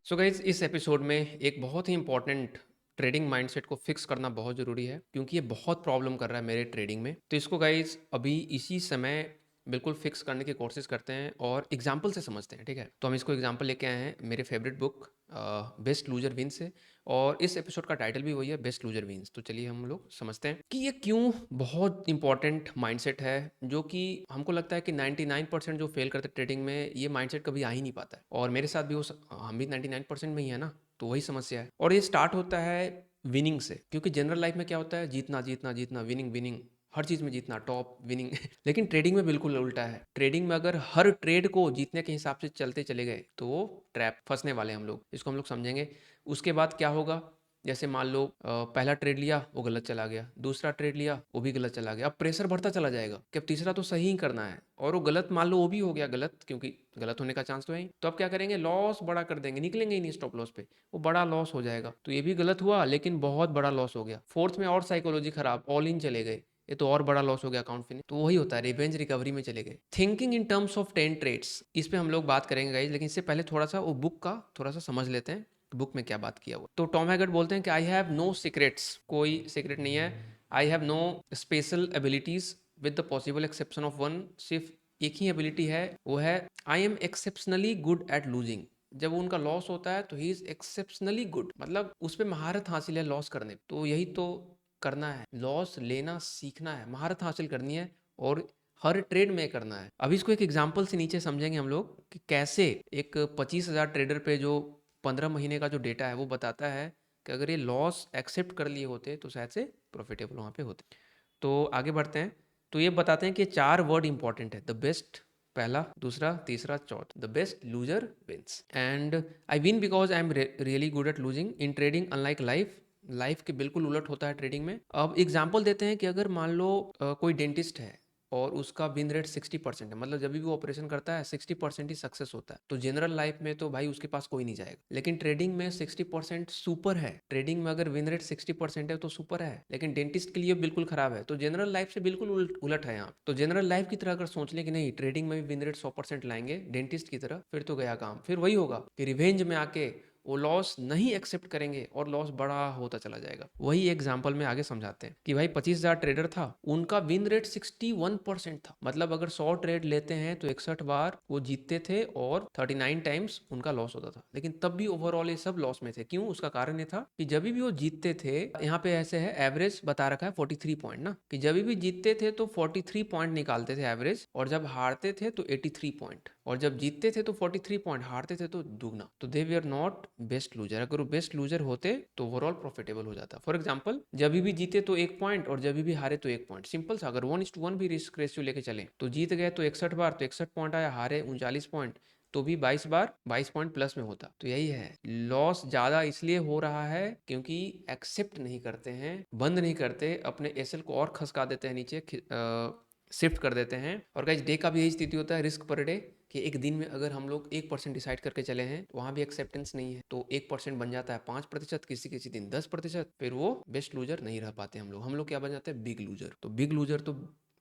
So guys इस episode में एक बहुत ही इंपॉर्टेंट ट्रेडिंग माइंडसेट को फिक्स करना बहुत ज़रूरी है क्योंकि ये बहुत प्रॉब्लम कर रहा है मेरे ट्रेडिंग में। तो इसको गाइज अभी इसी समय बिल्कुल फिक्स करने की कोशिश करते हैं और एग्जाम्पल से समझते हैं। ठीक है, तो हम इसको एग्जाम्पल लेके आए हैं मेरे favourite book best loser win से। और इस एपिसोड का टाइटल भी वही है, बेस्ट लूजर विन्स। तो चलिए हम लोग समझते हैं कि ये क्यों बहुत इंपॉर्टेंट माइंडसेट है, जो कि हमको लगता है कि 99% जो फेल करते ट्रेडिंग में ये माइंडसेट कभी आ ही नहीं पाता है। और मेरे साथ भी हम भी 99% में ही है ना, तो वही समस्या है। और ये स्टार्ट होता है विनिंग से, क्योंकि जनरल लाइफ में क्या होता है, जीतना जीतना जीतना, विनिंग विनिंग, हर चीज़ में जीतना, टॉप विनिंग लेकिन ट्रेडिंग में बिल्कुल उल्टा है। ट्रेडिंग में अगर हर ट्रेड को जीतने के हिसाब से चलते चले गए तो वो ट्रैप फंसने वाले हैं हम लोग। इसको हम लोग समझेंगे। उसके बाद क्या होगा, जैसे मान लो पहला ट्रेड लिया वो गलत चला गया, दूसरा ट्रेड लिया वो भी गलत चला गया। अब प्रेशर बढ़ता चला जाएगा कि अब तीसरा तो सही ही करना है, और वो गलत मान लो वो भी हो गया गलत, क्योंकि गलत होने का चांस तो है ही। तो अब क्या करेंगे, लॉस बड़ा कर देंगे, निकलेंगे ही नहीं स्टॉप लॉस पे, वो बड़ा लॉस हो जाएगा। तो ये भी गलत हुआ लेकिन बहुत बड़ा लॉस हो गया। फोर्थ में और साइकोलॉजी खराब, ऑल इन चले गए, ये तो और बड़ा लॉस हो गया अकाउंट फिनिश। तो वही होता है, रिवेंज रिकवरी में चले गए। Thinking in terms of 10 trades, इस पे हम लोग बात करेंगे गाइज, लेकिन इससे पहले थोड़ा सा वो बुक का थोड़ा सा समझ लेते हैं, बुक में क्या बात किया वो। तो टॉम हैगर्ट बोलते हैं कि आई हैव नो सीक्रेट्स, कोई सीक्रेट नहीं है। I have no special abilities with the possible exception of one, सिर्फ एक ही एबिलिटी है, वो है I am exceptionally good at losing. जब उनका लॉस होता है तो ही इज एक्सेप्शनली गुड, मतलब उस पर महारत हासिल है लॉस करने। तो यही तो करना है, लॉस लेना सीखना है, महारत हासिल करनी है, और हर ट्रेड में करना है। अभी इसको एक एग्जांपल से नीचे समझेंगे हम लोग कि कैसे एक 25,000 ट्रेडर पे जो 15 महीने का जो डेटा है वो बताता है कि अगर ये लॉस एक्सेप्ट कर लिए होते तो शायद से प्रॉफिटेबल वहाँ पे होते। तो आगे बढ़ते हैं। तो ये बताते हैं कि 4 वर्ड इंपॉर्टेंट है, द बेस्ट पहला, दूसरा, तीसरा, चौथा। The best loser wins, and I win because I am really good at losing in trading unlike life. Life के बिल्कुल उलट होता है ट्रेडिंग में। अब एग्जाम्पल देते हैं कि अगर मान लो कोई डेंटिस्ट है और उसका विन रेट 60% है, मतलब जब भी वो ऑपरेशन करता है 60% ही सक्सेस होता है। तो जनरल लाइफ में तो भाई उसके पास कोई नहीं जाएगा, लेकिन ट्रेडिंग में 60% सुपर है। ट्रेडिंग में अगर विन रेट 60% है तो सुपर है, लेकिन डेंटिस्ट के लिए बिल्कुल खराब है। तो जनरल लाइफ से बिल्कुल उलट है यहाँ। तो जनरल लाइफ की तरह अगर सोच ले कि नहीं ट्रेडिंग में भी विन रेट 100% लाएंगे डेंटिस्ट की तरह, फिर तो गया काम। फिर वही होगा कि रिवेंज में आके वो लॉस नहीं एक्सेप्ट करेंगे और लॉस बड़ा होता चला जाएगा। वही एग्जांपल में आगे समझाते हैं कि भाई 25,000 ट्रेडर था, उनका विन रेट 61% था। मतलब अगर 100 ट्रेड लेते हैं तो 61 बार वो जीतते थे और 39 टाइम्स उनका लॉस होता था। लेकिन तब भी ओवरऑल ये सब लॉस में थे। क्यों? उसका कारण ये था कि जब भी वो जीतते थे, यहाँ पे ऐसे है एवरेज बता रखा है 43 पॉइंट ना, कि जब भी जीतते थे तो 43 पॉइंट निकालते थे एवरेज, और जब हारते थे तो 83 पॉइंट, और जब जीतते थे तो 43 पॉइंट, हारते थे तो दुगना। तो दे वर नॉट बेस्ट लूजर। अगर वो बेस्ट लूजर होते तो ओवरऑल प्रॉफिटेबल हो जाता। फॉर एग्जांपल, जब भी जीते तो 1 पॉइंट और जब भी हारे तो 1 पॉइंट। सिंपल सा, अगर 1:1 भी रिस्क रेशियो लेके चले तो जीत गए तो 61 बार तो 61 पॉइंट आया, हारे 39 पॉइंट तो भी 22 बार 22 पॉइंट प्लस में होता। तो यही है, लॉस ज्यादा इसलिए हो रहा है क्योंकि एक्सेप्ट नहीं करते हैं, बंद नहीं करते, अपने एसएल को और खसका देते हैं नीचे, शिफ्ट कर देते हैं। और गाइस डे का भी यही स्थिति होता है, रिस्क पर डे, कि एक दिन में अगर हम लोग 1% डिसाइड करके चले हैं तो वहाँ भी एक्सेप्टेंस नहीं है। तो 1% बन जाता है 5%, किसी किसी दिन 10%, फिर वो बेस्ट लूजर नहीं रह पाते हम लोग। हम लोग क्या बन जाते हैं, बिग लूजर। तो बिग लूजर तो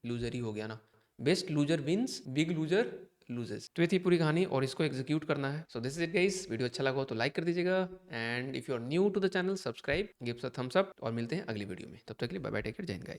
लूजर ही हो गया ना। Best loser wins, big loser loses. तो ये थी पूरी कहानी और इसको एग्जीक्यूट करना है। So this is it guys. Video अच्छा लगा हो तो लाइक कर दीजिएगा, and if you are new to the channel subscribe, give a thumbs up, और मिलते हैं अगली वीडियो में। तब तक के लिए बाय बाय, टेक केयर, जय हिंद गाइस।